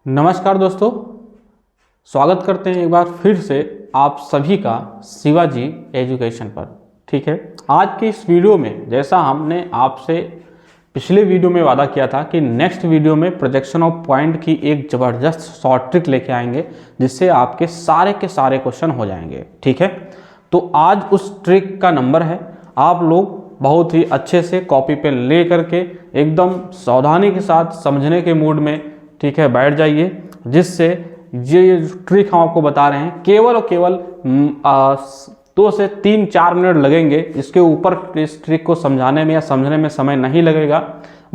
नमस्कार दोस्तों, स्वागत करते हैं एक बार फिर से आप सभी का शिवाजी एजुकेशन पर। ठीक है, आज की इस वीडियो में जैसा हमने आपसे पिछले वीडियो में वादा किया था कि नेक्स्ट वीडियो में प्रोजेक्शन ऑफ पॉइंट की एक ज़बरदस्त शॉर्ट ट्रिक लेके आएंगे जिससे आपके सारे के सारे क्वेश्चन हो जाएंगे। ठीक है, तो आज उस ट्रिक का नंबर है, आप लोग बहुत ही अच्छे से कॉपी पे ले करके एकदम सावधानी के साथ समझने के मूड में ठीक है बैठ जाइए, जिससे ये ट्रिक हम आपको बता रहे हैं केवल और केवल 2 से 3-4 मिनट लगेंगे। इसके ऊपर इस ट्रिक को समझाने में या समझने में समय नहीं लगेगा।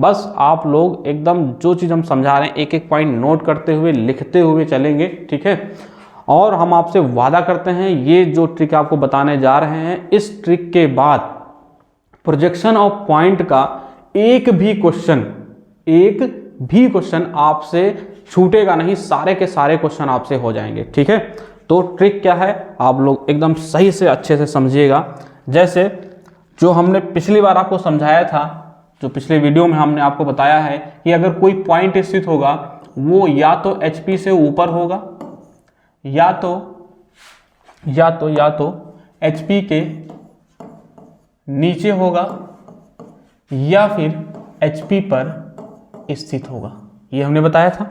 बस आप लोग एकदम जो चीज़ हम समझा रहे हैं एक एक पॉइंट नोट करते हुए लिखते हुए चलेंगे। ठीक है, और हम आपसे वादा करते हैं ये जो ट्रिक आपको बताने जा रहे हैं, इस ट्रिक के बाद प्रोजेक्शन ऑफ पॉइंट का एक भी क्वेश्चन आपसे छूटेगा नहीं, सारे के सारे क्वेश्चन आपसे हो जाएंगे। ठीक है, तो ट्रिक क्या है आप लोग एकदम सही से अच्छे से समझिएगा। जैसे जो हमने पिछली बार आपको समझाया था, जो पिछले वीडियो में हमने आपको बताया है कि अगर कोई पॉइंट स्थित होगा वो या तो HP से ऊपर होगा या तो HP के नीचे होगा या फिर HP पर स्थित होगा, ये हमने बताया था।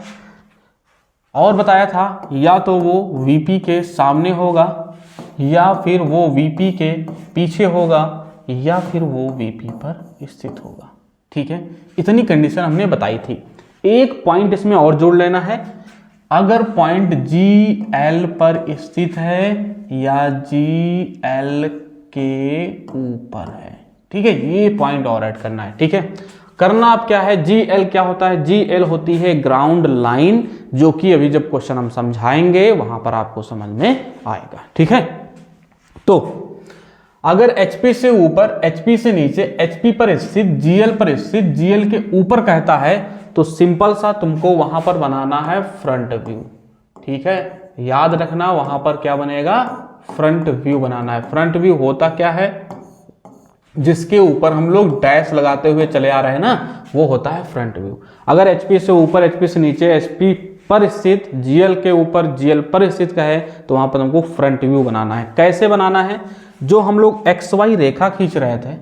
और बताया था या तो वो VP के सामने होगा या फिर वो VP के पीछे होगा या फिर वो VP पर स्थित होगा। ठीक है, इतनी कंडीशन हमने बताई थी। एक पॉइंट इसमें और जोड़ लेना है, अगर पॉइंट GL पर स्थित है या GL के ऊपर है। ठीक है, ये पॉइंट और ऐड करना है। ठीक है, करना अब क्या है, GL क्या होता है, GL होती है ग्राउंड लाइन, जो कि अभी जब क्वेश्चन हम समझाएंगे वहां पर आपको समझ में आएगा। ठीक है, तो अगर HP से ऊपर, HP से नीचे, HP पर स्थित, GL पर स्थित, GL के ऊपर कहता है तो सिंपल सा तुमको वहां पर बनाना है फ्रंट व्यू। ठीक है, याद रखना वहां पर क्या बनेगा, फ्रंट व्यू बनाना है। फ्रंट व्यू होता क्या है, जिसके ऊपर हम लोग डैश लगाते हुए चले आ रहे हैं ना, वो होता है फ्रंट व्यू। अगर HP से ऊपर, HP से नीचे, HP पर स्थित, GL के ऊपर, GL पर स्थित कहे तो वहां पर हमको फ्रंट व्यू बनाना है। कैसे बनाना है, जो हम लोग XY रेखा खींच रहे थे,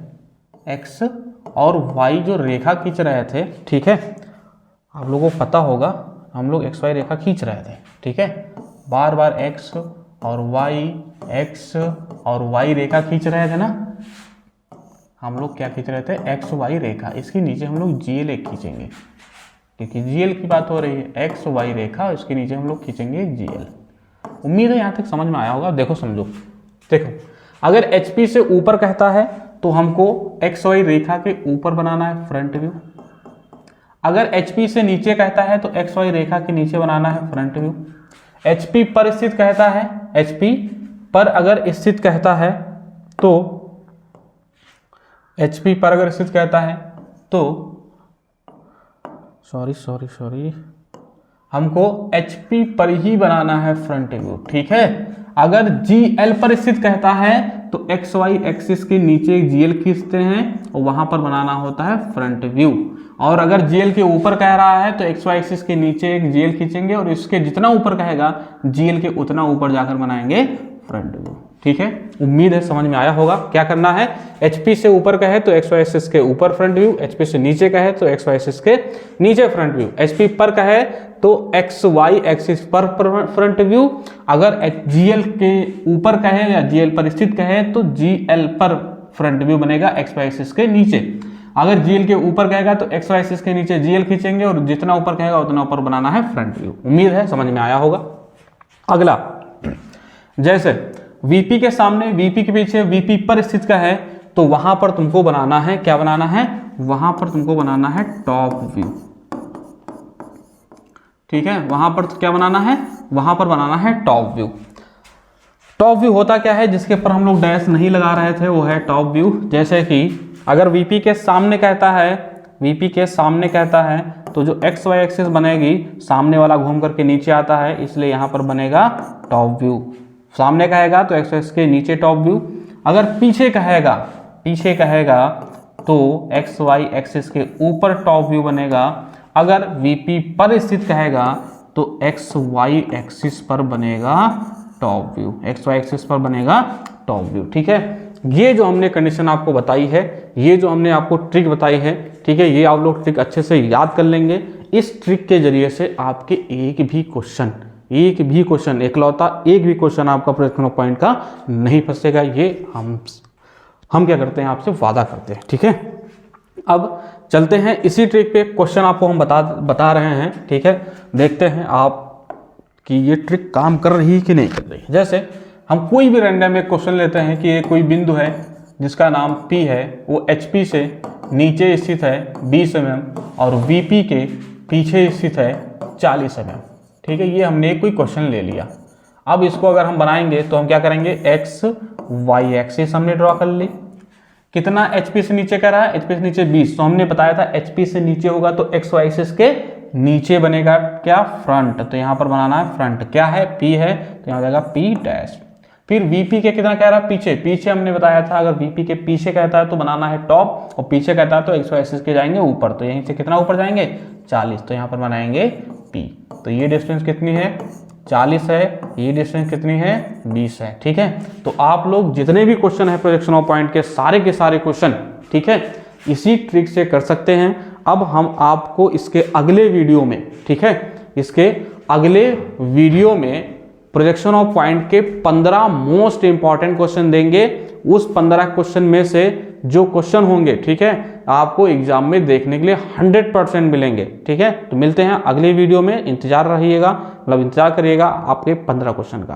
X और Y जो रेखा खींच रहे थे, ठीक है, आप लोगों को पता होगा हम लोग XY रेखा खींच रहे थे। ठीक है, बार बार X और Y रेखा खींच रहे थे ना, हम लोग क्या खींच रहे थे, XY रेखा। इसके नीचे हम लोग GL एक खींचेंगे, क्योंकि GL की बात हो रही है। XY रेखा, इसके नीचे हम लोग खींचेंगे GL। उम्मीद है यहाँ तक समझ में आया होगा। देखो समझो, देखो अगर HP से ऊपर कहता है तो हमको XY रेखा के ऊपर बनाना है फ्रंट व्यू। अगर HP से नीचे कहता है तो XY रेखा के नीचे बनाना है फ्रंट व्यू। HP पर स्थित कहता है, HP पर अगर स्थित कहता है तो HP पर अगर स्थित कहता है तो सॉरी हमको HP पर ही बनाना है फ्रंट व्यू। ठीक है, अगर GL पर स्थित कहता है तो XY एक्सिस के नीचे GL खींचते हैं और वहां पर बनाना होता है फ्रंट व्यू। और अगर GL के ऊपर कह रहा है तो XY एक्सिस के नीचे एक GL खींचेंगे और इसके जितना ऊपर कहेगा GL के उतना ऊपर जाकर बनाएंगे फ्रंट व्यू। ठीक है, उम्मीद है समझ में आया होगा। क्या करना है, HP से ऊपर कहे तो XY एक्सिस के ऊपर फ्रंट व्यू, HP से नीचे कहे तो XY एक्सिस के नीचे फ्रंट व्यू, HP पर कहे तो XY एक्सिस पर फ्रंट व्यू। अगर GL के ऊपर कहे या GL पर स्थित कहे तो GL पर फ्रंट व्यू बनेगा XY एक्सिस के नीचे। अगर GL के ऊपर कहेगा तो XY एक्सिस के नीचे GL खींचेंगे और जितना ऊपर कहेगा उतना ऊपर बनाना है फ्रंट व्यू। उम्मीद है समझ में आया होगा। अगला, जैसे VP के सामने, VP के पीछे, VP पर स्थित का है तो वहां पर तुमको बनाना है, क्या बनाना है, वहां पर तुमको बनाना है टॉप व्यू। ठीक है, वहां पर क्या बनाना है, वहां पर बनाना है टॉप व्यू। टॉप व्यू होता क्या है, जिसके पर हम लोग डैश नहीं लगा रहे थे, वो है टॉप व्यू। जैसे कि अगर VP के सामने कहता है, VP के सामने कहता है तो जो XY एक्सिस बनेगी, सामने वाला घूम करके नीचे आता है, इसलिए यहां पर बनेगा टॉप व्यू। सामने कहेगा तो XY एक्सिस के नीचे टॉप व्यू। अगर पीछे कहेगा तो XY एक्सिस के ऊपर टॉप व्यू बनेगा। अगर VP पर स्थित कहेगा तो एक्स वाई एक्सिस पर बनेगा top view, X Y axis पर बनेगा टॉप व्यू। ठीक है, ये जो हमने कंडीशन आपको बताई है, ये जो हमने आपको ट्रिक बताई है, ठीक है, ये आप लोग ट्रिक अच्छे से याद कर लेंगे। इस ट्रिक के जरिए से आपके एक भी क्वेश्चन एकलौता एक भी क्वेश्चन आपका प्रोजेक्शन ऑफ पॉइंट का नहीं फंसेगा। ये हम क्या करते हैं, आपसे वादा करते हैं। ठीक है, अब चलते हैं इसी ट्रिक पे, क्वेश्चन आपको हम बता रहे हैं। ठीक है, देखते हैं आप कि ये ट्रिक काम कर रही है कि नहीं कर रही है। जैसे हम कोई भी रैंडम एक क्वेश्चन लेते हैं कि ये कोई बिंदु है जिसका नाम P है, वो HP से नीचे स्थित है 20 mm और VP के पीछे स्थित है 40 mm। ठीक है, ये हमने कोई क्वेश्चन ले लिया। अब इसको अगर हम बनाएंगे तो हम क्या करेंगे, एक्स वाई एक्सिस हमने ड्रॉ कर ली। कितना HP से नीचे कह रहा है, HP से नीचे 20, तो हमने बताया था HP से नीचे होगा तो एक्स वाई एक्सिस के नीचे बनेगा क्या, फ्रंट। तो यहाँ पर बनाना है फ्रंट, क्या है, P है, तो यहाँ जाएगा P डैश। फिर VP के कितना कह रहा है, पीछे हमने बताया था अगर VP के पीछे कहता है तो बनाना है टॉप, और पीछे कहता है तो एक्स वाई एक्सिस के जाएंगे ऊपर। तो यहीं से कितना ऊपर जाएंगे, 40, तो यहाँ पर बनाएंगे P। तो ये डिस्टेंस कितनी है, 40 है, ये डिस्टेंस कितनी है, 20 है। ठीक है, तो आप लोग जितने भी क्वेश्चन है प्रोजेक्शन ऑफ पॉइंट के सारे क्वेश्चन, ठीक है, इसी ट्रिक से कर सकते हैं। अब हम आपको इसके अगले वीडियो में, ठीक है, इसके अगले वीडियो में प्रोजेक्शन ऑफ पॉइंट के 15 मोस्ट इंपॉर्टेंट क्वेश्चन देंगे। उस 15 क्वेश्चन में से जो क्वेश्चन होंगे, ठीक है, आपको एग्जाम में देखने के लिए 100% मिलेंगे। ठीक है, तो मिलते हैं अगले वीडियो में, इंतजार रहिएगा, मतलब इंतजार करिएगा आपके 15 क्वेश्चन का।